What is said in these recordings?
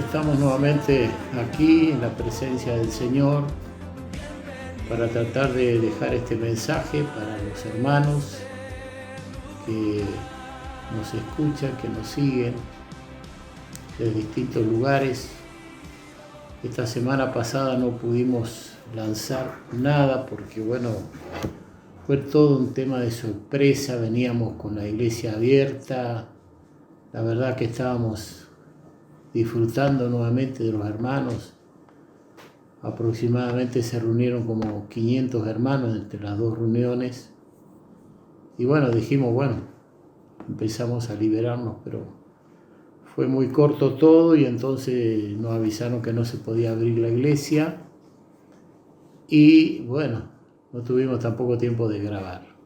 Estamos nuevamente aquí en la presencia del Señor para tratar de dejar este mensaje para los hermanos que nos escuchan, que nos siguen de distintos lugares. Esta semana pasada no pudimos lanzar nada porque fue todo un tema de sorpresa. Veníamos con la iglesia abierta, la verdad que estábamos disfrutando nuevamente de los hermanos. Aproximadamente se reunieron como 500 hermanos entre las dos reuniones. Y dijimos, empezamos a liberarnos, pero fue muy corto todo y entonces nos avisaron que no se podía abrir la iglesia. Y no tuvimos tampoco tiempo de grabar.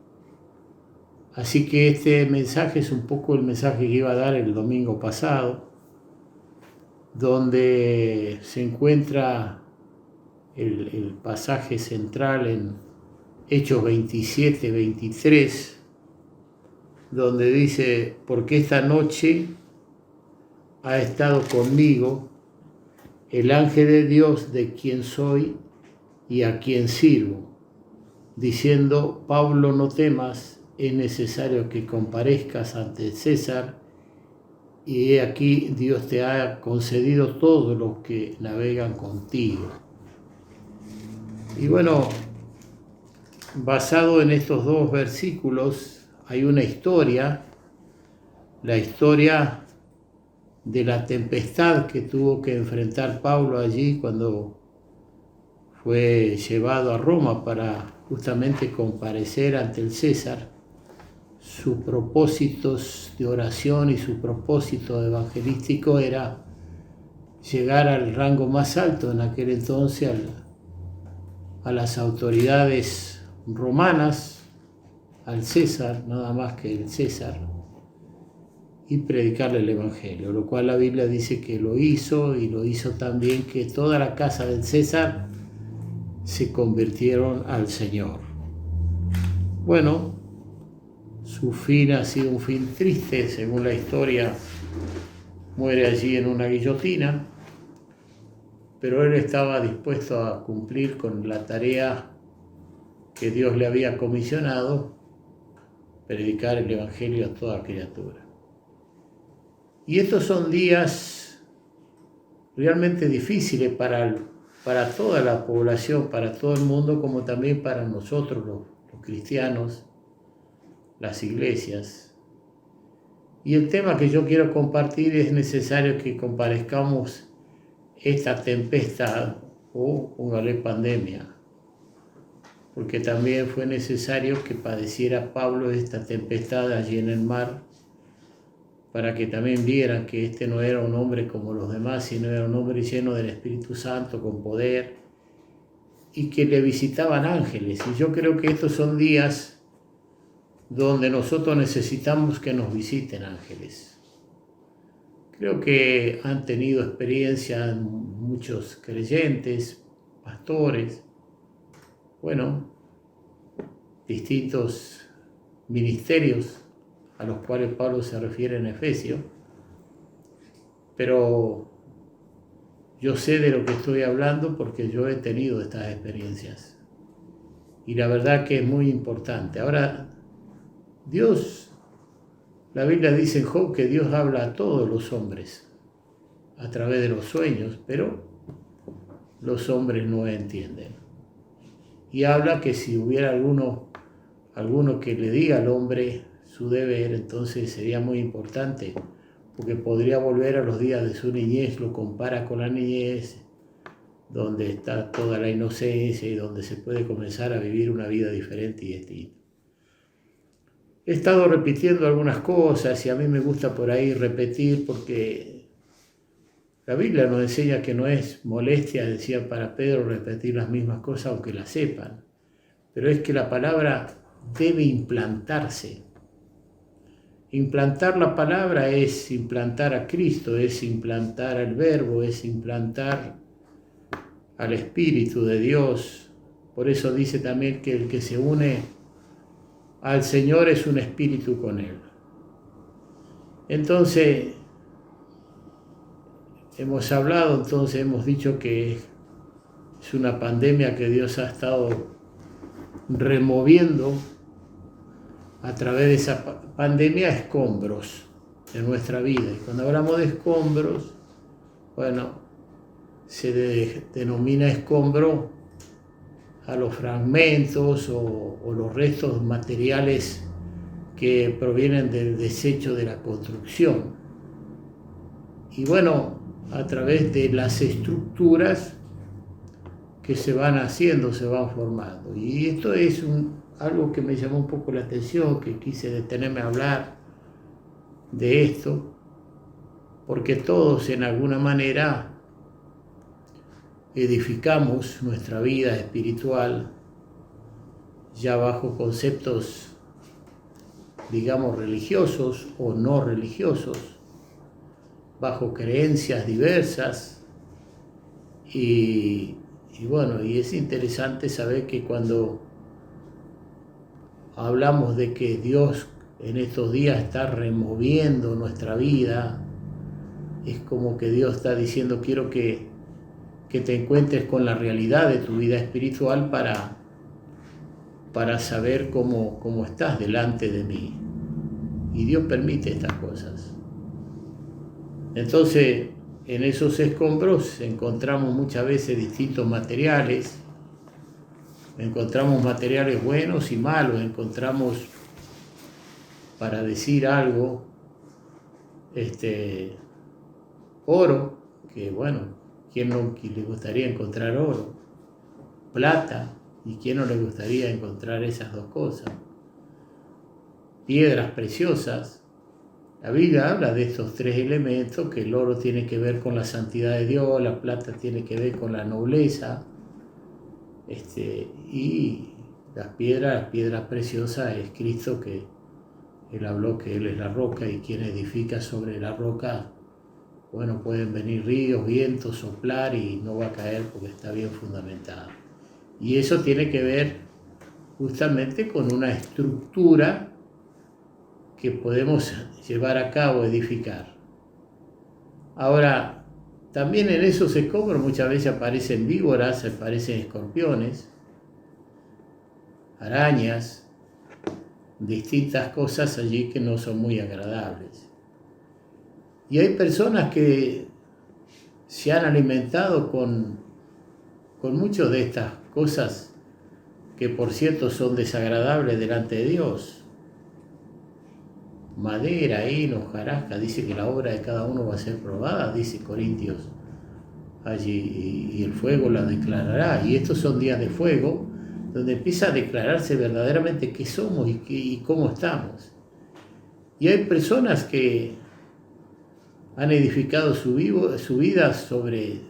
Así que este mensaje es un poco el mensaje que iba a dar el domingo pasado, donde se encuentra el pasaje central en Hechos 27, 23, donde dice: porque esta noche ha estado conmigo el ángel de Dios, de quien soy y a quien sirvo, diciendo: Pablo, no temas, es necesario que comparezcas ante César, y he aquí Dios te ha concedido todos los que navegan contigo. Y basado en estos dos versículos hay una historia, la historia de la tempestad que tuvo que enfrentar Pablo allí cuando fue llevado a Roma para justamente comparecer ante el César. Sus propósitos de oración y su propósito evangelístico era llegar al rango más alto en aquel entonces, a las autoridades romanas, al César, nada más que el César, y predicarle el evangelio, lo cual la Biblia dice que lo hizo, y lo hizo también que toda la casa del César se convirtieron al Señor. Su fin ha sido un fin triste, según la historia. Muere allí en una guillotina, pero él estaba dispuesto a cumplir con la tarea que Dios le había comisionado: predicar el evangelio a toda criatura. Y estos son días realmente difíciles para toda la población, para todo el mundo, como también para nosotros los cristianos, las iglesias. Y el tema que yo quiero compartir: es necesario que comparezcamos esta tempestad, o póngale pandemia, porque también fue necesario que padeciera Pablo esta tempestad allí en el mar, para que también vieran que este no era un hombre como los demás, sino era un hombre lleno del Espíritu Santo, con poder, y que le visitaban ángeles. Y yo creo que estos son días donde nosotros necesitamos que nos visiten ángeles. Creo que han tenido experiencia muchos creyentes, pastores, distintos ministerios a los cuales Pablo se refiere en Efesios, pero yo sé de lo que estoy hablando porque yo he tenido estas experiencias, y la verdad que es muy importante. Ahora, Dios, la Biblia dice en Job que Dios habla a todos los hombres a través de los sueños, pero los hombres no entienden. Y habla que si hubiera alguno que le diga al hombre su deber, entonces sería muy importante, porque podría volver a los días de su niñez. Lo compara con la niñez, donde está toda la inocencia y donde se puede comenzar a vivir una vida diferente y distinta. He estado repitiendo algunas cosas y a mí me gusta por ahí repetir, porque la Biblia nos enseña que no es molestia, decía para Pedro, repetir las mismas cosas aunque las sepan, pero es que la palabra debe implantarse. Implantar la palabra es implantar a Cristo, es implantar al Verbo, es implantar al Espíritu de Dios. Por eso dice también que el que se une al Señor es un espíritu con Él. Entonces, hemos hablado, entonces hemos dicho que es una pandemia que Dios ha estado removiendo a través de esa pandemia escombros de nuestra vida. Y cuando hablamos de escombros, bueno, se denomina escombro a los fragmentos o los restos materiales que provienen del desecho de la construcción. Y bueno, a través de las estructuras que se van haciendo, se van formando. Y esto es algo que me llamó un poco la atención, que quise detenerme a hablar de esto, porque todos en alguna manera edificamos nuestra vida espiritual ya bajo conceptos, digamos, religiosos o no religiosos, bajo creencias diversas, y bueno, y es interesante saber que cuando hablamos de que Dios en estos días está removiendo nuestra vida, es como que Dios está diciendo: quiero que te encuentres con la realidad de tu vida espiritual para saber cómo estás delante de mí. Y Dios permite estas cosas. Entonces, en esos escombros encontramos muchas veces distintos materiales. Encontramos materiales buenos y malos. Encontramos, para decir algo, oro, que bueno, ¿quién no le gustaría encontrar oro? Plata, ¿y quién no le gustaría encontrar esas dos cosas? Piedras preciosas. La Biblia habla de estos tres elementos, que el oro tiene que ver con la santidad de Dios, la plata tiene que ver con la nobleza, y las piedras preciosas es Cristo, que Él habló que Él es la roca, y quien edifica sobre la roca, bueno, pueden venir ríos, vientos, soplar y no va a caer porque está bien fundamentado. Y eso tiene que ver justamente con una estructura que podemos llevar a cabo, edificar. Ahora, también en esos escombros muchas veces aparecen víboras, aparecen escorpiones, arañas, distintas cosas allí que no son muy agradables. Y hay personas que se han alimentado con muchas de estas cosas que, por cierto, son desagradables delante de Dios. Madera, heno, hojarasca, dice que la obra de cada uno va a ser probada, dice Corintios allí, y el fuego la declarará. Y estos son días de fuego, donde empieza a declararse verdaderamente qué somos y cómo estamos. Y hay personas que han edificado su vida sobre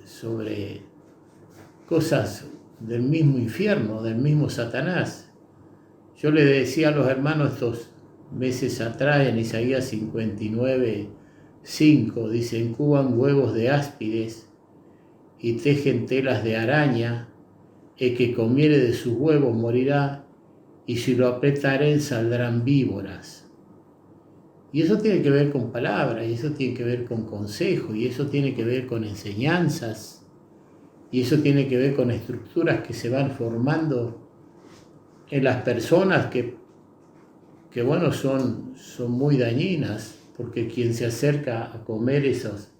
cosas del mismo infierno, del mismo Satanás. Yo le decía a los hermanos estos meses atrás, en Isaías 59:5, dice: incuban huevos de áspides y tejen telas de araña, el que comiere de sus huevos morirá, y si lo apretaren saldrán víboras. Y eso tiene que ver con palabras, y eso tiene que ver con consejos, y eso tiene que ver con enseñanzas, y eso tiene que ver con estructuras que se van formando en las personas que bueno, son muy dañinas, porque quien se acerca a comer esas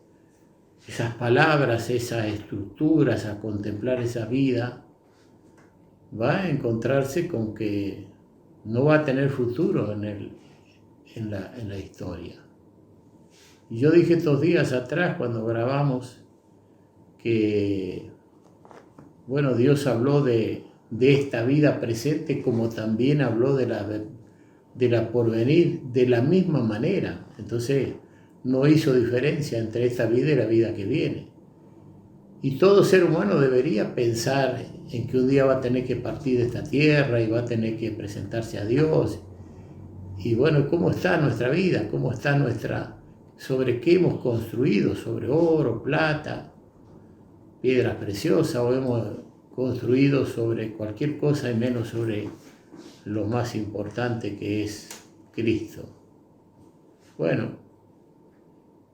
palabras, esas estructuras, a contemplar esa vida, va a encontrarse con que no va a tener futuro en la historia. Y yo dije estos días atrás, cuando grabamos, que bueno, Dios habló de esta vida presente, como también habló de la porvenir, de la misma manera. Entonces no hizo diferencia entre esta vida y la vida que viene. Y todo ser humano debería pensar en que un día va a tener que partir de esta tierra y va a tener que presentarse a Dios. Y bueno, ¿cómo está nuestra vida? ¿Cómo está sobre qué hemos construido? ¿Sobre oro, plata, piedras preciosas? ¿O hemos construido sobre cualquier cosa y menos sobre lo más importante, que es Cristo? Bueno,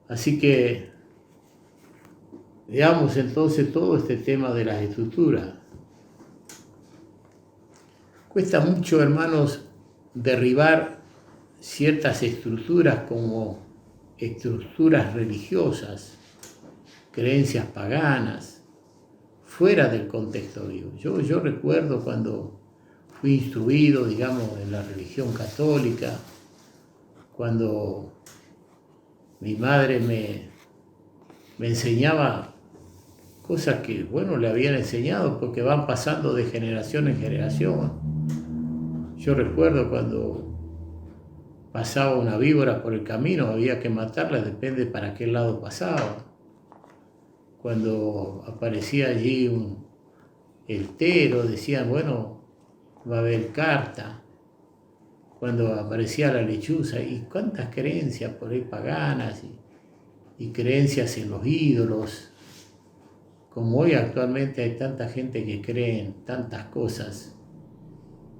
así que Veamos entonces todo este tema de las estructuras. Cuesta mucho, hermanos, derribar ciertas estructuras como estructuras religiosas, creencias paganas, fuera del contexto bíblico. Yo recuerdo cuando fui instruido, digamos, en la religión católica, cuando mi madre me enseñaba cosas que, bueno, le habían enseñado porque van pasando de generación en generación. Yo recuerdo cuando pasaba una víbora por el camino, había que matarla, depende para qué lado pasaba. Cuando aparecía allí el tero, decían, bueno, va a haber carta. Cuando aparecía la lechuza, y cuántas creencias por ahí paganas y creencias en los ídolos. Como hoy actualmente hay tanta gente que cree en tantas cosas.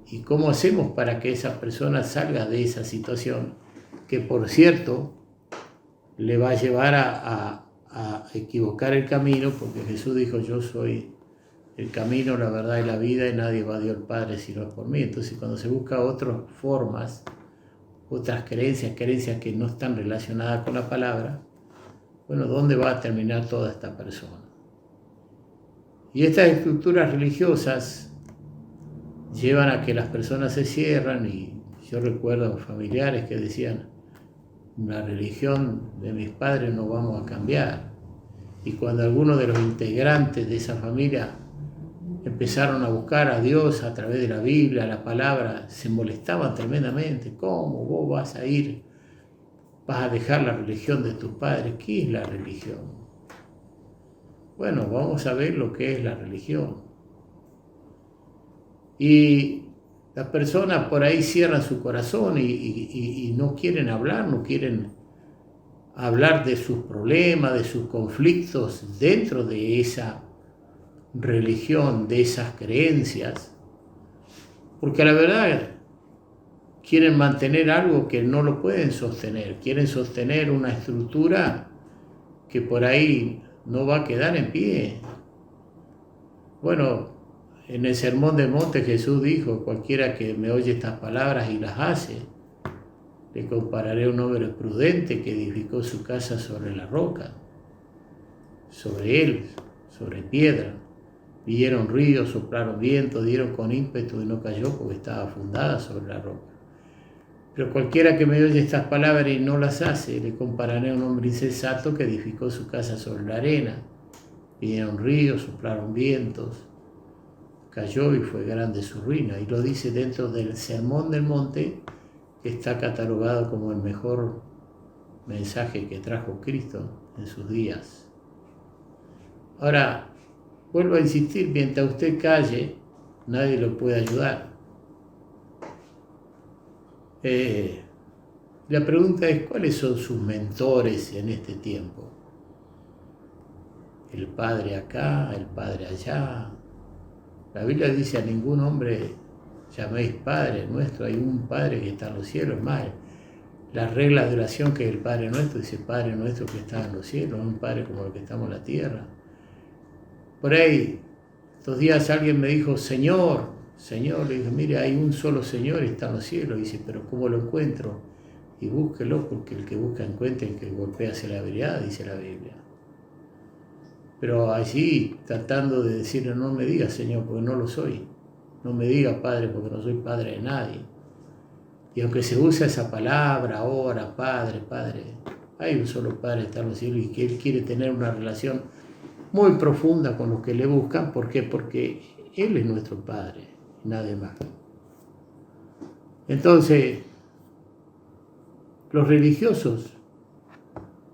¿Y cómo hacemos para que esa persona salga de esa situación? Que por cierto, le va a llevar a equivocar el camino, porque Jesús dijo, yo soy el camino, la verdad y la vida, y nadie va a Dios al Padre si no es por mí. Entonces cuando se busca otras formas, otras creencias que no están relacionadas con la palabra, bueno, ¿dónde va a terminar toda esta persona? Y estas estructuras religiosas llevan a que las personas se cierran, y yo recuerdo familiares que decían, la religión de mis padres no vamos a cambiar. Y cuando algunos de los integrantes de esa familia empezaron a buscar a Dios a través de la Biblia, la palabra, se molestaban tremendamente. ¿Cómo vos vas a dejar la religión de tus padres? ¿Qué es la religión? Bueno, vamos a ver lo que es la religión. Y las personas por ahí cierran su corazón y no quieren hablar, no quieren hablar de sus problemas, de sus conflictos dentro de esa religión, de esas creencias, porque la verdad quieren mantener algo que no lo pueden sostener, quieren sostener una estructura que por ahí no va a quedar en pie. Bueno, en el Sermón del Monte Jesús dijo, cualquiera que me oye estas palabras y las hace, le compararé a un hombre prudente que edificó su casa sobre la roca, sobre él, sobre piedra. Vinieron ríos, soplaron vientos, dieron con ímpetu y no cayó porque estaba fundada sobre la roca. Pero cualquiera que me oye estas palabras y no las hace, le compararé a un hombre insensato que edificó su casa sobre la arena. Vinieron ríos, soplaron vientos, cayó y fue grande su ruina. Y lo dice dentro del Sermón del Monte, que está catalogado como el mejor mensaje que trajo Cristo en sus días. Ahora, vuelvo a insistir, mientras usted calle, nadie lo puede ayudar. La pregunta es, ¿cuáles son sus mentores en este tiempo? El padre acá, el padre allá. La Biblia dice, a ningún hombre llaméis Padre nuestro, hay un Padre que está en los cielos. Más, la regla de oración que es el Padre nuestro, dice Padre nuestro que está en los cielos, no un Padre como el que estamos en la tierra. Por ahí, estos días alguien me dijo, Señor, le dije, mire, hay un solo Señor y está en los cielos. Dice, pero ¿cómo lo encuentro? Y búsquelo, porque el que busca encuentra, el que golpea se le abrirá, dice la Biblia. Pero allí, tratando de decirle, no me diga Señor, porque no lo soy. No me diga Padre, porque no soy Padre de nadie. Y aunque se usa esa palabra ahora, Padre, hay un solo Padre que está en los cielos y que Él quiere tener una relación muy profunda con los que le buscan. ¿Por qué? Porque Él es nuestro Padre, nadie más. Entonces, los religiosos,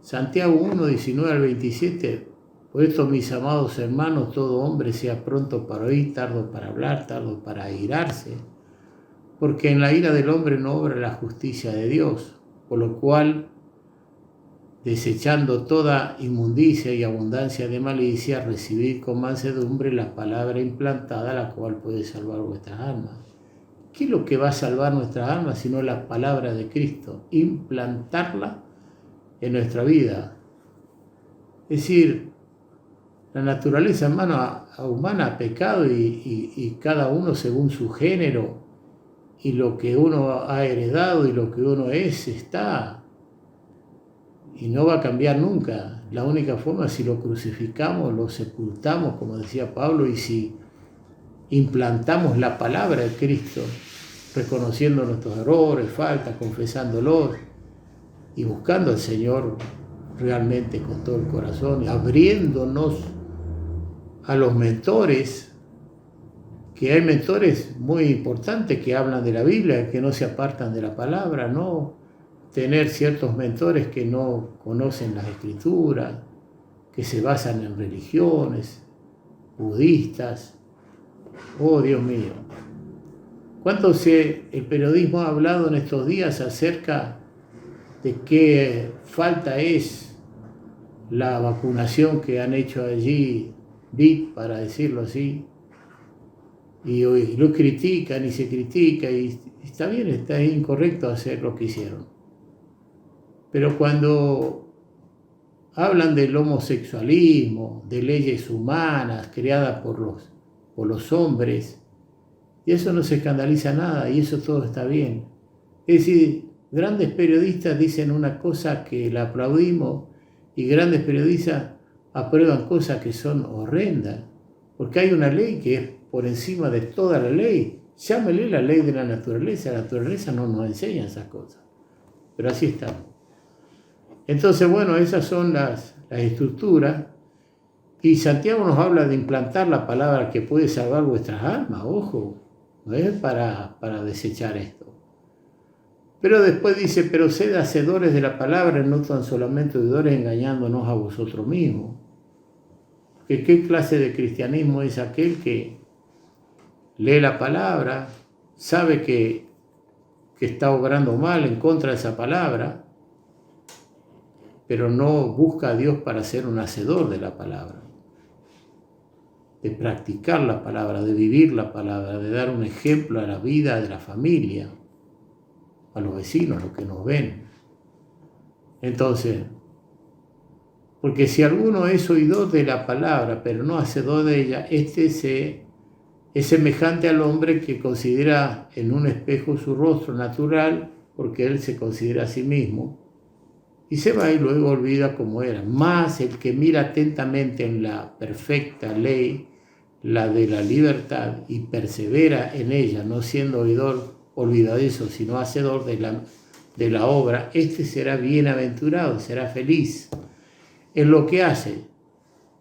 Santiago 1, 19 al 27, por esto, mis amados hermanos, todo hombre sea pronto para oír, tardo para hablar, tardo para airarse, porque en la ira del hombre no obra la justicia de Dios, por lo cual, desechando toda inmundicia y abundancia de malicia, recibid con mansedumbre la palabra implantada, la cual puede salvar vuestras almas. ¿Qué es lo que va a salvar nuestras almas sino la palabra de Cristo? Implantarla en nuestra vida. Es decir, La naturaleza humana ha pecado y cada uno según su género y lo que uno ha heredado y lo que uno es está. Y no va a cambiar nunca. La única forma es si lo crucificamos, lo sepultamos, como decía Pablo, y si implantamos la palabra de Cristo, reconociendo nuestros errores, faltas, confesándolos y buscando al Señor realmente con todo el corazón, y abriéndonos a los mentores, que hay mentores muy importantes que hablan de la Biblia, que no se apartan de la palabra, no tener ciertos mentores que no conocen las escrituras, que se basan en religiones budistas. Oh, Dios mío. ¿Cuánto el periodismo ha hablado en estos días acerca de qué falta es la vacunación que han hecho allí, para decirlo así? Y hoy lo critican y se critica, y está bien, está incorrecto hacer lo que hicieron. Pero cuando hablan del homosexualismo, de leyes humanas creadas por los hombres, y eso no se escandaliza nada, y eso todo está bien. Es decir, grandes periodistas dicen una cosa que la aplaudimos, y grandes periodistas aprueban cosas que son horrendas, porque hay una ley que es por encima de toda la ley. Llámele la ley de la naturaleza no nos enseña esas cosas, pero así estamos. Entonces, bueno, esas son las estructuras, y Santiago nos habla de implantar la palabra que puede salvar vuestras almas, ojo, no es para desechar esto. Pero después dice, pero sed hacedores de la palabra, no tan solamente oidores, engañándonos a vosotros mismos. ¿Qué clase de cristianismo es aquel que lee la palabra, sabe que está obrando mal en contra de esa palabra, pero no busca a Dios para ser un hacedor de la palabra, de practicar la palabra, de vivir la palabra, de dar un ejemplo a la vida de la familia, a los vecinos, a los que nos ven? Entonces, porque si alguno es oidor de la palabra, pero no hacedor de ella, este es semejante al hombre que considera en un espejo su rostro natural, porque él se considera a sí mismo, y se va y luego olvida cómo era. Mas el que mira atentamente en la perfecta ley, la de la libertad, y persevera en ella, no siendo oidor olvidadizo, sino hacedor de la obra, este será bienaventurado, será feliz en lo que hace.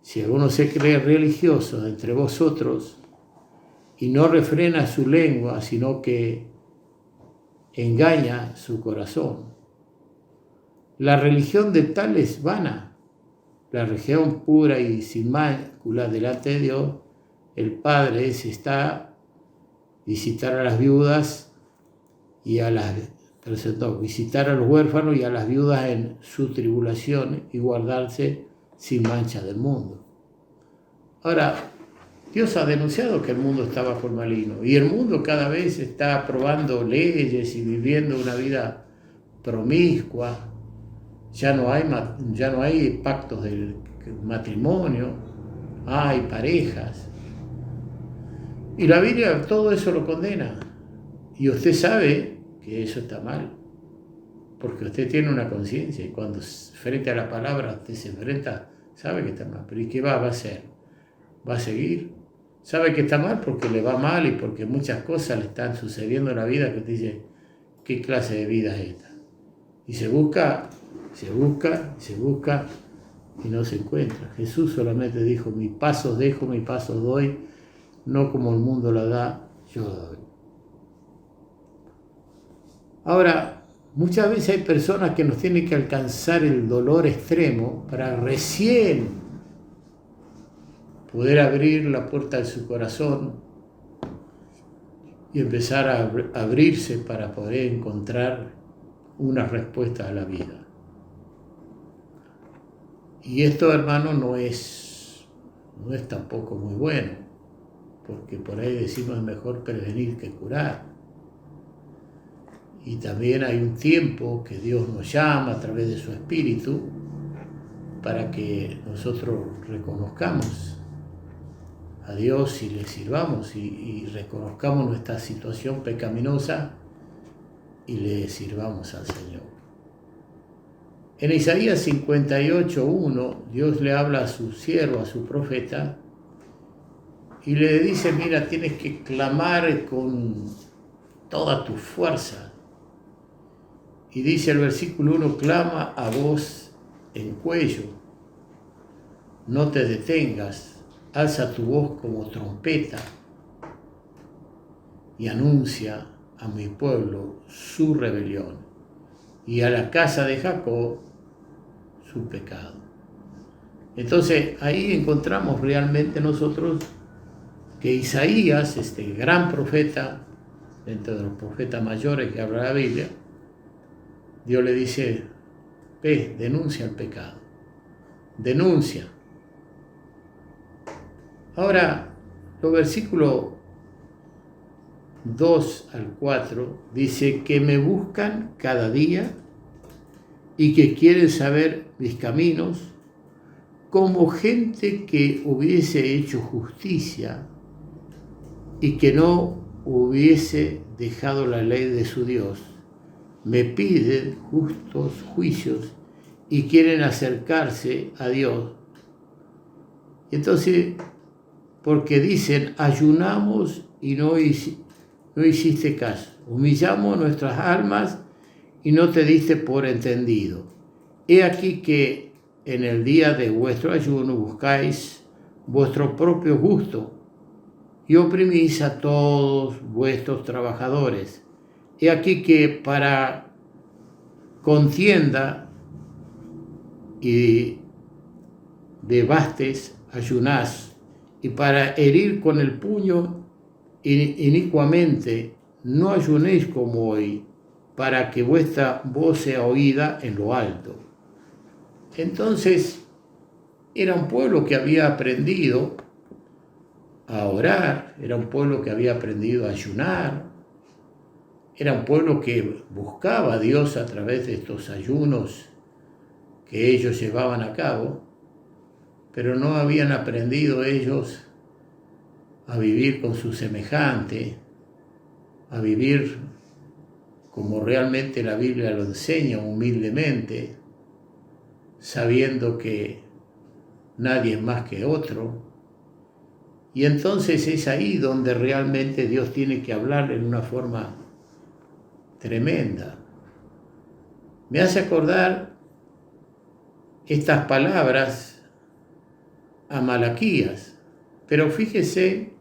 Si alguno se cree religioso entre vosotros y no refrena su lengua, sino que engaña su corazón, la religión de tal es vana. La religión pura y sin mácula delante de Dios, el Padre, está visitar a las viudas y visitar a los huérfanos y a las viudas en su tribulación, y guardarse sin mancha del mundo. Ahora, Dios ha denunciado que el mundo está bajo el maligno, y el mundo cada vez está aprobando leyes y viviendo una vida promiscua. Ya no hay pactos del matrimonio, hay parejas. Y la Biblia todo eso lo condena. Y usted sabe que eso está mal, porque usted tiene una conciencia, y cuando frente a la palabra usted se enfrenta, sabe que está mal. Pero ¿y qué va a hacer? ¿Va a seguir? Sabe que está mal porque le va mal y porque muchas cosas le están sucediendo en la vida que usted dice, ¿qué clase de vida es esta? Y se busca y no se encuentra. Jesús solamente dijo, mis pasos dejo, mis pasos doy, no como el mundo la da, yo la doy. Ahora, muchas veces hay personas que nos tienen que alcanzar el dolor extremo para recién poder abrir la puerta de su corazón y empezar a abrirse para poder encontrar una respuesta a la vida. Y esto, hermano, no es tampoco muy bueno, porque por ahí decimos es mejor prevenir que curar. Y también hay un tiempo que Dios nos llama a través de su Espíritu para que nosotros reconozcamos a Dios y le sirvamos y reconozcamos nuestra situación pecaminosa y le sirvamos al Señor. En Isaías 58:1, Dios le habla a su siervo, a su profeta, y le dice, mira, tienes que clamar con toda tu fuerza. Y dice el versículo 1, clama a voz en cuello, no te detengas, alza tu voz como trompeta y anuncia a mi pueblo su rebelión y a la casa de Jacob su pecado. Entonces ahí encontramos realmente nosotros que Isaías, este gran profeta, dentro de los profetas mayores que habla la Biblia, Dios le dice, ve, denuncia el pecado, denuncia. Ahora, los versículos 2 al 4 dice que me buscan cada día y que quieren saber mis caminos, como gente que hubiese hecho justicia y que no hubiese dejado la ley de su Dios. Me piden justos juicios y quieren acercarse a Dios. Entonces, porque dicen, ayunamos y no hiciste caso, humillamos nuestras almas y no te diste por entendido. He aquí que en el día de vuestro ayuno buscáis vuestro propio gusto y oprimís a todos vuestros trabajadores. He aquí que para contienda y debastes ayunás, y para herir con el puño inicuamente no ayunéis como hoy, para que vuestra voz sea oída en lo alto. Entonces, era un pueblo que había aprendido a orar, era un pueblo que había aprendido a ayunar, era un pueblo que buscaba a Dios a través de estos ayunos que ellos llevaban a cabo, pero no habían aprendido ellos a vivir con su semejante, a vivir como realmente la Biblia lo enseña, humildemente, sabiendo que nadie es más que otro. Y entonces es ahí donde realmente Dios tiene que hablar en una forma tremenda. Me hace acordar estas palabras a Malaquías, pero fíjese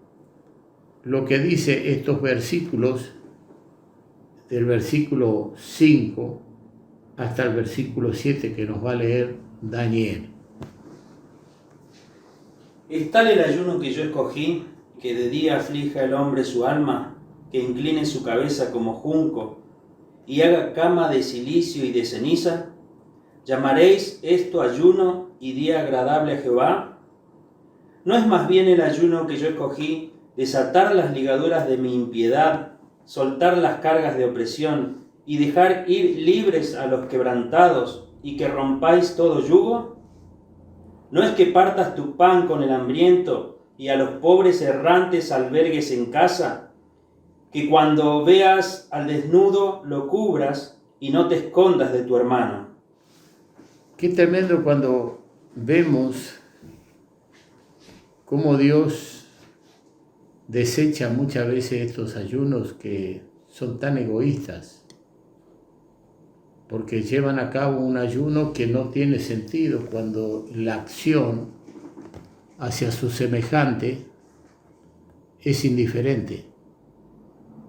lo que dice estos versículos, del versículo 5 hasta el versículo 7 que nos va a leer Daniel. ¿Es tal el ayuno que yo escogí, que de día aflija el hombre su alma, que incline su cabeza como junco, y haga cama de cilicio y de ceniza? ¿Llamaréis esto ayuno y día agradable a Jehová? ¿No es más bien el ayuno que yo escogí, desatar las ligaduras de mi impiedad, soltar las cargas de opresión, y dejar ir libres a los quebrantados, y que rompáis todo yugo? ¿No es que partas tu pan con el hambriento, y a los pobres errantes albergues en casa? Que cuando veas al desnudo lo cubras, y no te escondas de tu hermano. Qué tremendo cuando vemos cómo Dios desecha muchas veces estos ayunos que son tan egoístas, porque llevan a cabo un ayuno que no tiene sentido cuando la acción hacia su semejante es indiferente.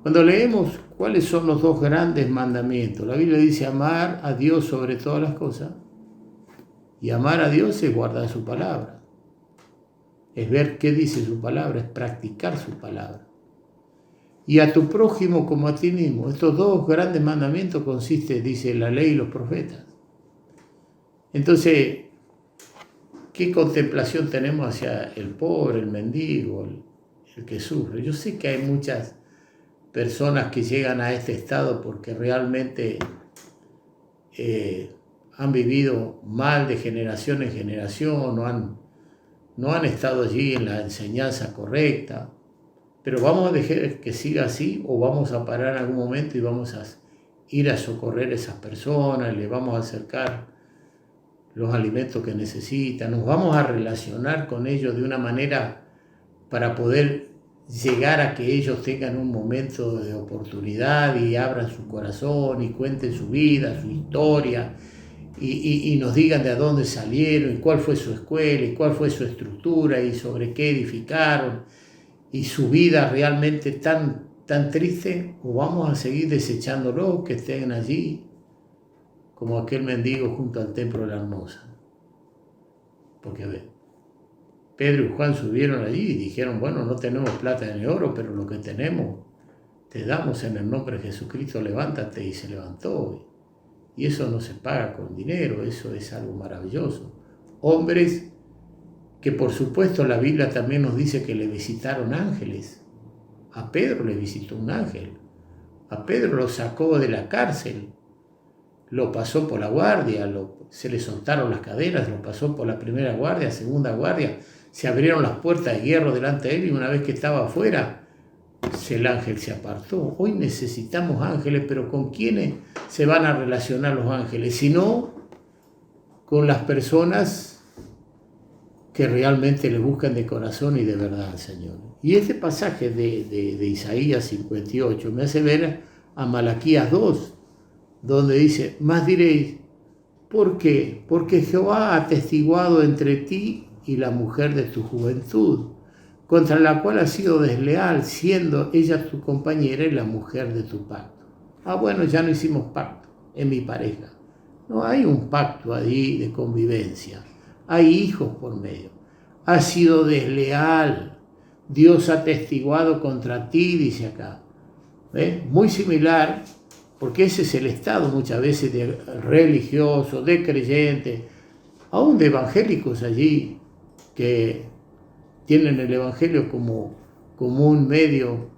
Cuando leemos cuáles son los dos grandes mandamientos, la Biblia dice amar a Dios sobre todas las cosas, y amar a Dios es guardar su palabra, es ver qué dice su palabra, es practicar su palabra. Y a tu prójimo como a ti mismo. Estos dos grandes mandamientos consisten, dice la ley y los profetas. Entonces, ¿qué contemplación tenemos hacia el pobre, el mendigo, el que sufre? Yo sé que hay muchas personas que llegan a este estado porque realmente han vivido mal de generación en generación, no han estado allí en la enseñanza correcta. Pero vamos a dejar que siga así o vamos a parar en algún momento y vamos a ir a socorrer a esas personas, les vamos a acercar los alimentos que necesitan, nos vamos a relacionar con ellos de una manera para poder llegar a que ellos tengan un momento de oportunidad y abran su corazón y cuenten su vida, su historia y nos digan de dónde salieron y cuál fue su escuela y cuál fue su estructura y sobre qué edificaron y su vida realmente tan triste, o vamos a seguir desechándolos que estén allí como aquel mendigo junto al templo de la hermosa. Porque a ver, Pedro y Juan subieron allí y dijeron, bueno, no tenemos plata ni oro, pero lo que tenemos te damos en el nombre de Jesucristo, levántate, y se levantó. Y eso no se paga con dinero, eso es algo maravilloso. Hombres que por supuesto la Biblia también nos dice que le visitaron ángeles. A Pedro le visitó un ángel. A Pedro lo sacó de la cárcel, lo pasó por la guardia, se le soltaron las cadenas, lo pasó por la primera guardia, segunda guardia, se abrieron las puertas de hierro delante de él y una vez que estaba afuera, el ángel se apartó. Hoy necesitamos ángeles, pero ¿con quiénes se van a relacionar los ángeles? Si no, con las personas que realmente le buscan de corazón y de verdad al Señor. Y este pasaje de Isaías 58 me hace ver a Malaquías 2, donde dice, más diréis, ¿por qué? Porque Jehová ha atestiguado entre ti y la mujer de tu juventud, contra la cual has sido desleal, siendo ella tu compañera y la mujer de tu pacto. Bueno, ya no hicimos pacto en mi pareja. No hay un pacto allí de convivencia. Hay hijos por medio. Has sido desleal. Dios ha atestiguado contra ti, dice acá. Muy similar, porque ese es el estado muchas veces de religiosos, de creyentes, aún de evangélicos allí, que tienen el evangelio como un medio,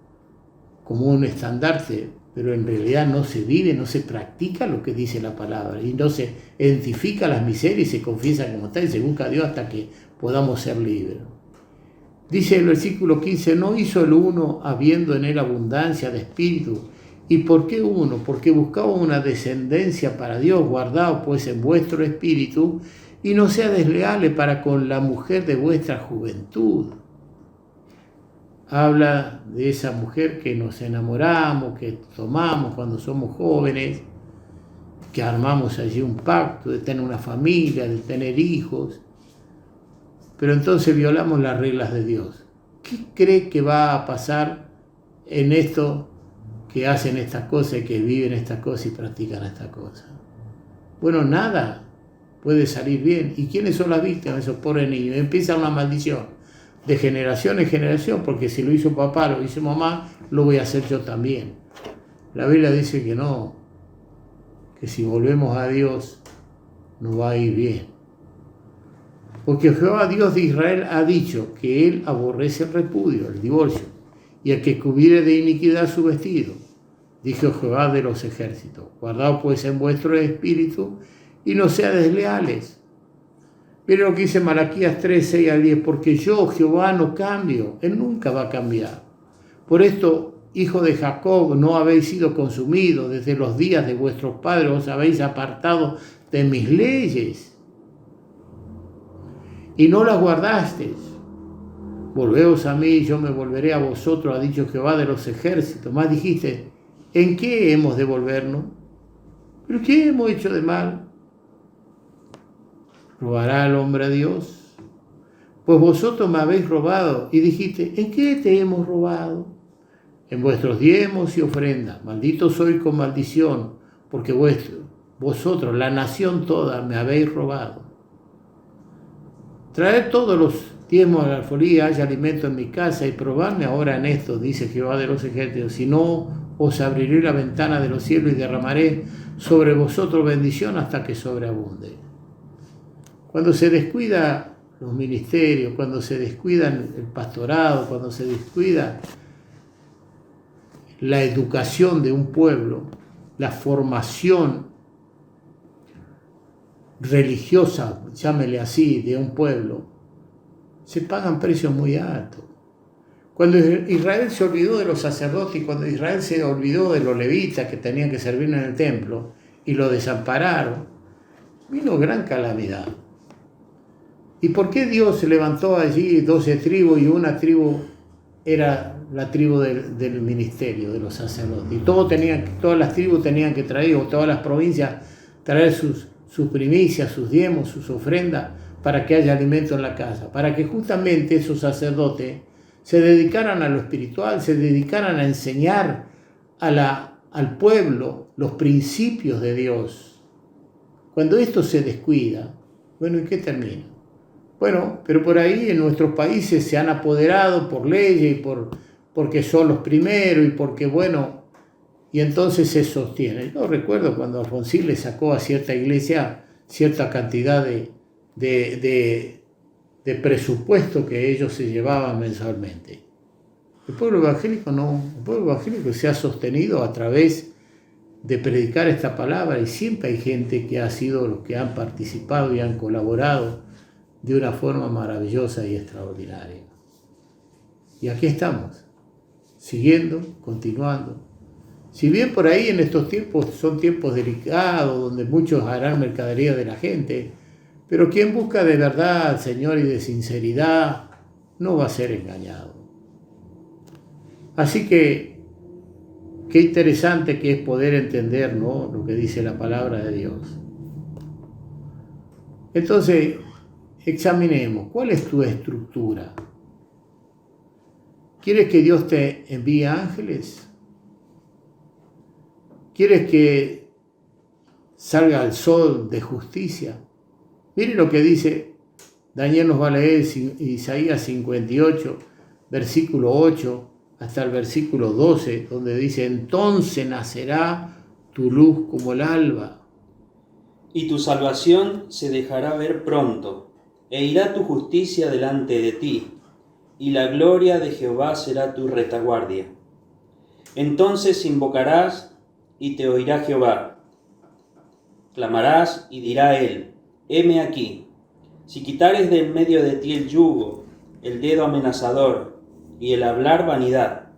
como un estandarte, pero en realidad no se vive, no se practica lo que dice la palabra y no se identifica las miserias y se confiesa como tal y se busca a Dios hasta que podamos ser libres. Dice el versículo 15, no hizo el uno habiendo en él abundancia de espíritu. ¿Y por qué uno? Porque buscaba una descendencia para Dios, guardado pues en vuestro espíritu, y no sea desleales para con la mujer de vuestra juventud. Habla de esa mujer que nos enamoramos, que tomamos cuando somos jóvenes, que armamos allí un pacto de tener una familia, de tener hijos, pero entonces violamos las reglas de Dios. ¿Qué cree que va a pasar en esto que hacen estas cosas, que viven estas cosas y practican estas cosas? Bueno, nada puede salir bien. ¿Y quiénes son las víctimas? Esos pobres niños. Empieza una maldición de generación en generación, porque si lo hizo papá, lo hizo mamá, lo voy a hacer yo también. La Biblia dice que no, que si volvemos a Dios nos va a ir bien. Porque Jehová Dios de Israel ha dicho que él aborrece el repudio, el divorcio, y el que cubriere de iniquidad su vestido, dijo Jehová de los ejércitos. Guardaos pues en vuestro espíritu y no seáis desleales. Miren lo que dice Malaquías 3, 6 al 10, porque yo, Jehová, no cambio, él nunca va a cambiar. Por esto, hijo de Jacob, no habéis sido consumidos, desde los días de vuestros padres os habéis apartado de mis leyes y no las guardasteis. Volveos a mí, yo me volveré a vosotros, ha dicho Jehová de los ejércitos. Más dijiste, ¿en qué hemos de volvernos? ¿Pero qué hemos hecho de mal? ¿Robará el hombre a Dios? Pues vosotros me habéis robado. Y dijiste, ¿en qué te hemos robado? En vuestros diezmos y ofrendas. Maldito soy con maldición, porque vosotros, la nación toda, me habéis robado. Traed todos los diezmos a la alfolía, haya alimento en mi casa, y probadme ahora en esto, dice Jehová de los ejércitos. Si no, os abriré la ventana de los cielos y derramaré sobre vosotros bendición hasta que sobreabunde. Cuando se descuida los ministerios, cuando se descuida el pastorado, cuando se descuida la educación de un pueblo, la formación religiosa, llámele así, de un pueblo, se pagan precios muy altos. Cuando Israel se olvidó de los sacerdotes y cuando Israel se olvidó de los levitas que tenían que servir en el templo y lo desampararon, vino gran calamidad. ¿Y por qué Dios levantó allí 12 tribus y una tribu era la tribu del ministerio, de los sacerdotes? Y todas las tribus tenían que traer, o todas las provincias, traer sus primicias, sus diezmos, sus ofrendas, para que haya alimento en la casa, para que justamente esos sacerdotes se dedicaran a lo espiritual, se dedicaran a enseñar al pueblo los principios de Dios. Cuando esto se descuida, bueno, ¿y qué termina? Bueno, pero por ahí en nuestros países se han apoderado por leyes y porque son los primeros y porque, bueno, y entonces se sostiene. Yo recuerdo cuando Alfonsín le sacó a cierta iglesia cierta cantidad de presupuesto que ellos se llevaban mensualmente. El pueblo evangélico no, el pueblo evangélico se ha sostenido a través de predicar esta palabra y siempre hay gente que ha sido los que han participado y han colaborado de una forma maravillosa y extraordinaria. Y aquí estamos, siguiendo, continuando. Si bien por ahí en estos tiempos son tiempos delicados, donde muchos harán mercadería de la gente, pero quien busca de verdad al Señor y de sinceridad no va a ser engañado. Así que, qué interesante que es poder entender, ¿no?, lo que dice la palabra de Dios. Entonces, examinemos, ¿cuál es tu estructura? ¿Quieres que Dios te envíe ángeles? ¿Quieres que salga el sol de justicia? Miren lo que dice, Daniel nos va a leer Isaías 58, versículo 8 hasta el versículo 12, donde dice: entonces nacerá tu luz como el alba. Y tu salvación se dejará ver pronto, e irá tu justicia delante de ti, y la gloria de Jehová será tu retaguardia. Entonces invocarás, y te oirá Jehová. Clamarás, y dirá él: heme aquí. Si quitares de en medio de ti el yugo, el dedo amenazador, y el hablar vanidad,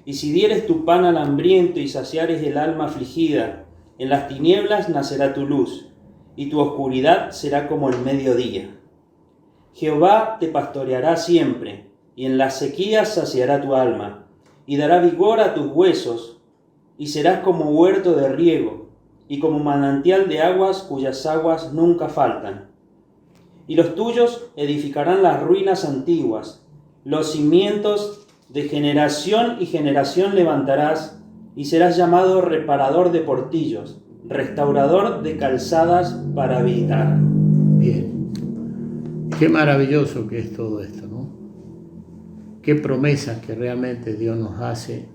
y si dieres tu pan al hambriento y saciares el alma afligida, en las tinieblas nacerá tu luz, y tu oscuridad será como el mediodía. Jehová te pastoreará siempre, y en las sequías saciará tu alma, y dará vigor a tus huesos, y serás como huerto de riego, y como manantial de aguas cuyas aguas nunca faltan. Y los tuyos edificarán las ruinas antiguas, los cimientos de generación y generación levantarás, y serás llamado reparador de portillos, restaurador de calzadas para habitar. Bien, qué maravilloso que es todo esto, ¿no? Qué promesas que realmente Dios nos hace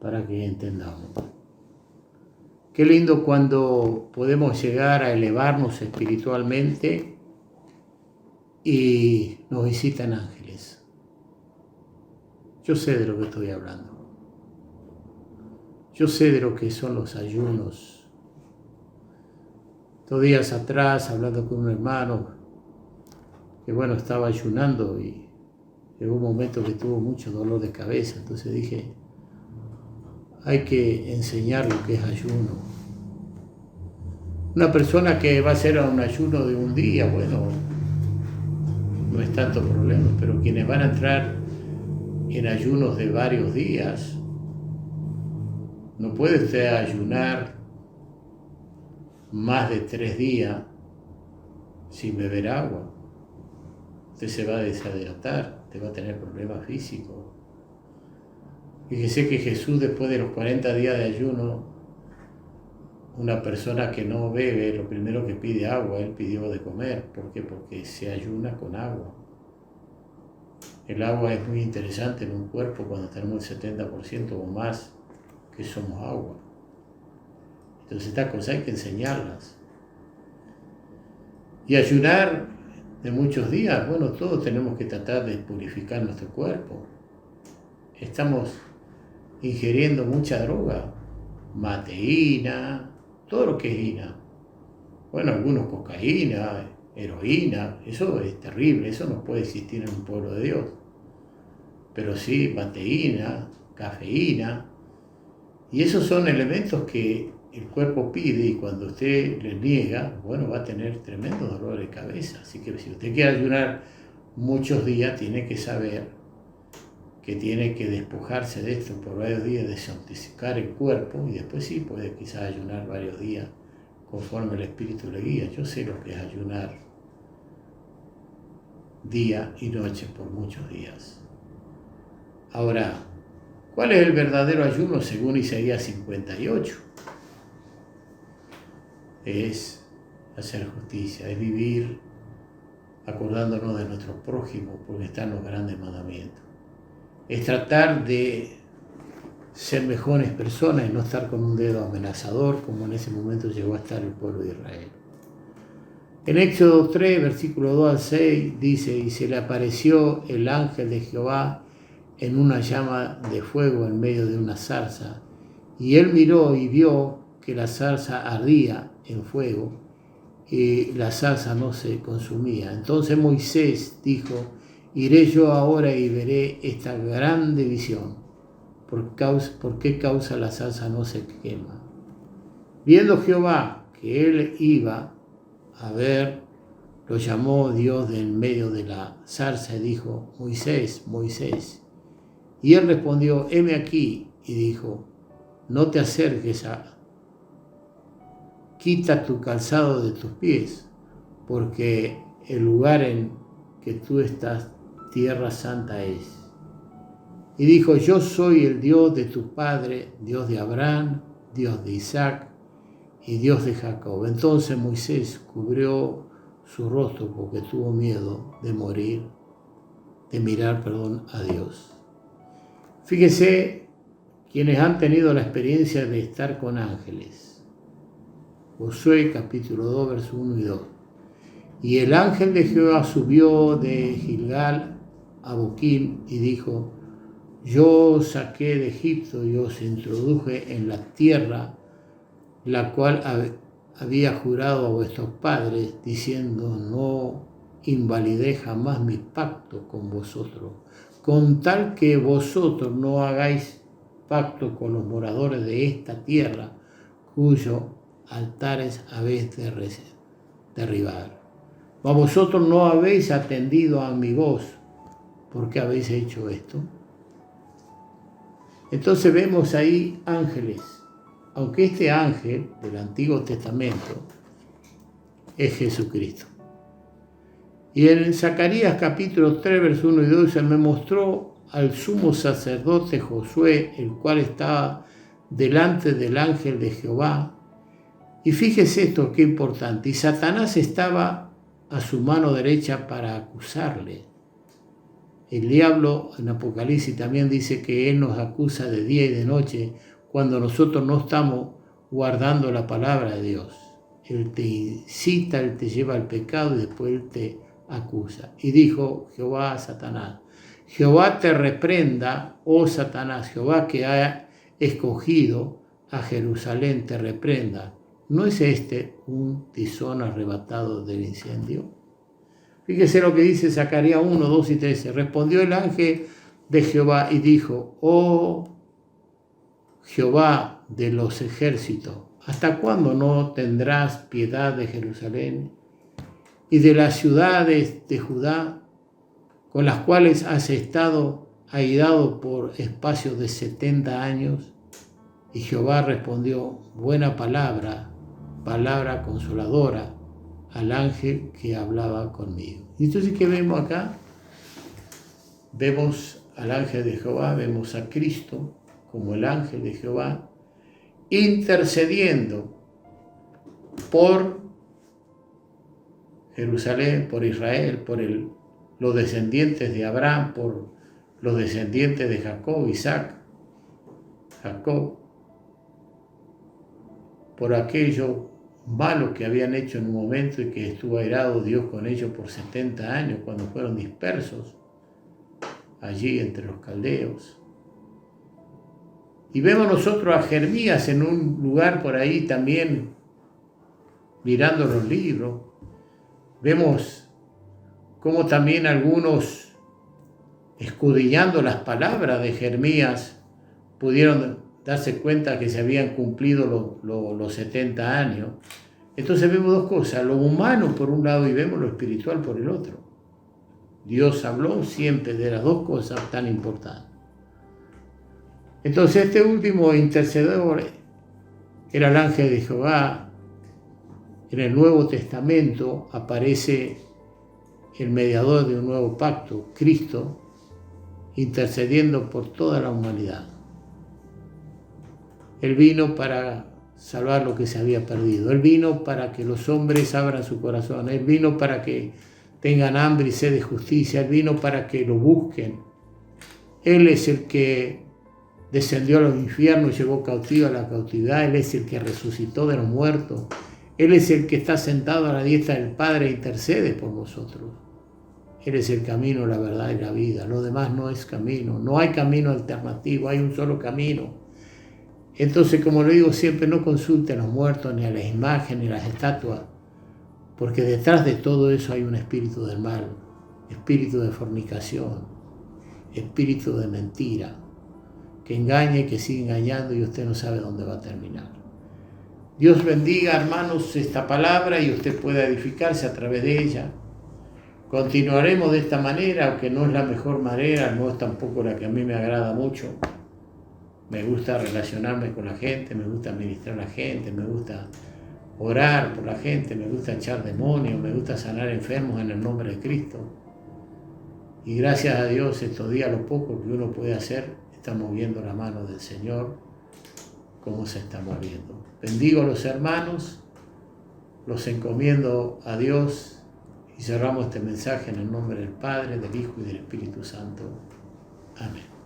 para que entendamos. Qué lindo cuando podemos llegar a elevarnos espiritualmente y nos visitan ángeles. Yo sé de lo que estoy hablando. Yo sé de lo que son los ayunos. 2 días atrás, hablando con un hermano, que bueno, estaba ayunando y llegó un momento que tuvo mucho dolor de cabeza. Entonces dije, hay que enseñar lo que es ayuno. Una persona que va a hacer un ayuno de un día, bueno, no es tanto problema, pero quienes van a entrar en ayunos de varios días, no puede usted ayunar más de 3 días sin beber agua. Usted se va a deshidratar, usted va a tener problemas físicos. Fíjese que Jesús, después de los 40 días de ayuno, una persona que no bebe, lo primero que pide agua, él pidió de comer. ¿Por qué? Porque se ayuna con agua. El agua es muy interesante en un cuerpo cuando tenemos el 70% o más que somos agua. Entonces estas cosas hay que enseñarlas. Y ayunar de muchos días, bueno, todos tenemos que tratar de purificar nuestro cuerpo. Estamos ingiriendo mucha droga, mateína, todo lo que es ina. Bueno, algunos cocaína, heroína, eso es terrible, eso no puede existir en un pueblo de Dios. Pero sí, mateína, cafeína, y esos son elementos que el cuerpo pide y cuando usted les niega, bueno, va a tener tremendo dolor de cabeza. Así que si usted quiere ayunar muchos días, tiene que saber que tiene que despojarse de esto por varios días, desintoxicar el cuerpo y después sí puede quizás ayunar varios días conforme el Espíritu le guía. Yo sé lo que es ayunar día y noche por muchos días. Ahora, ¿cuál es el verdadero ayuno según Isaías 58? Es hacer justicia, es vivir acordándonos de nuestro prójimo porque están los grandes mandamientos. Es tratar de ser mejores personas y no estar con un dedo amenazador como en ese momento llegó a estar el pueblo de Israel. En Éxodo 3, versículo 2 al 6 dice: y se le apareció el ángel de Jehová en una llama de fuego en medio de una zarza, y él miró y vio que la zarza ardía en fuego y la zarza no se consumía. Entonces Moisés dijo: iré yo ahora y veré esta grande visión, ¿por qué causa la zarza no se quema? Viendo Jehová que él iba a ver, lo llamó Dios de en medio de la zarza y dijo: Moisés, Moisés. Y él respondió: heme aquí. Y dijo: no te acerques quita tu calzado de tus pies, porque el lugar en que tú estás, tierra santa es. Y dijo: yo soy el Dios de tu padre, Dios de Abraham, Dios de Isaac y Dios de Jacob. Entonces Moisés cubrió su rostro porque tuvo miedo de mirar a Dios. Fíjese quienes han tenido la experiencia de estar con ángeles. Josué capítulo 2, versos 1 y 2. Y el ángel de Jehová subió de Gilgal a Boquim y dijo: yo os saqué de Egipto y os introduje en la tierra, la cual había jurado a vuestros padres, diciendo: no invalidé jamás mi pacto con vosotros, con tal que vosotros no hagáis pacto con los moradores de esta tierra, cuyos altares habéis de derribar. Mas vosotros no habéis atendido a mi voz. ¿Por qué habéis hecho esto? Entonces vemos ahí ángeles, aunque este ángel del Antiguo Testamento es Jesucristo. Y en Zacarías capítulo 3, versos 1 y 2, se me mostró al sumo sacerdote Josué, el cual estaba delante del ángel de Jehová. Y fíjese esto, qué importante. Y Satanás estaba a su mano derecha para acusarle. El diablo en Apocalipsis también dice que él nos acusa de día y de noche cuando nosotros no estamos guardando la palabra de Dios. Él te incita, él te lleva al pecado y después él te acusa. Y dijo Jehová a Satanás: Jehová te reprenda, oh Satanás, Jehová que ha escogido a Jerusalén te reprenda. ¿No es este un tizón arrebatado del incendio? Fíjese lo que dice Zacarías 1, 2 y 13. Respondió el ángel de Jehová y dijo: oh Jehová de los ejércitos, ¿hasta cuándo no tendrás piedad de Jerusalén y de las ciudades de Judá, con las cuales has estado airado por espacios de 70 años? Y Jehová respondió: buena palabra, palabra consoladora, al ángel que hablaba conmigo. Y entonces, ¿qué vemos acá? Vemos al ángel de Jehová, vemos a Cristo como el ángel de Jehová, intercediendo por Jerusalén, por Israel, por los descendientes de Abraham, por los descendientes de Jacob, Isaac, Jacob, por aquello malo que habían hecho en un momento y que estuvo airado Dios con ellos por 70 años cuando fueron dispersos allí entre los caldeos. Y vemos nosotros a Jeremías en un lugar por ahí también mirando los libros. Vemos cómo también algunos, escudriñando las palabras de Jeremías, pudieron darse cuenta que se habían cumplido los 70 años. Entonces vemos dos cosas, lo humano por un lado y vemos lo espiritual por el otro. Dios habló siempre de las dos cosas tan importantes. Entonces este último intercedor era el ángel de Jehová. En el Nuevo Testamento aparece el mediador de un nuevo pacto, Cristo, intercediendo por toda la humanidad. Él vino para salvar lo que se había perdido. Él vino para que los hombres abran su corazón. Él vino para que tengan hambre y sed de justicia. Él vino para que lo busquen. Él es el que descendió a los infiernos y llevó cautiva a la cautividad. Él es el que resucitó de los muertos. Él es el que está sentado a la diestra del Padre e intercede por nosotros. Él es el camino, la verdad y la vida. Lo demás no es camino. No hay camino alternativo, hay un solo camino. Entonces, como lo digo siempre, no consulten a los muertos, ni a las imágenes, ni a las estatuas, porque detrás de todo eso hay un espíritu del mal, espíritu de fornicación, espíritu de mentira, que engaña y que sigue engañando y usted no sabe dónde va a terminar. Dios bendiga, hermanos, esta palabra y usted pueda edificarse a través de ella. Continuaremos de esta manera, aunque no es la mejor manera, no es tampoco la que a mí me agrada mucho. Me gusta relacionarme con la gente, me gusta ministrar a la gente, me gusta orar por la gente, me gusta echar demonios, me gusta sanar enfermos en el nombre de Cristo. Y gracias a Dios estos días, lo poco que uno puede hacer, estamos viendo la mano del Señor, cómo se está moviendo. Bendigo a los hermanos, los encomiendo a Dios y cerramos este mensaje en el nombre del Padre, del Hijo y del Espíritu Santo. Amén.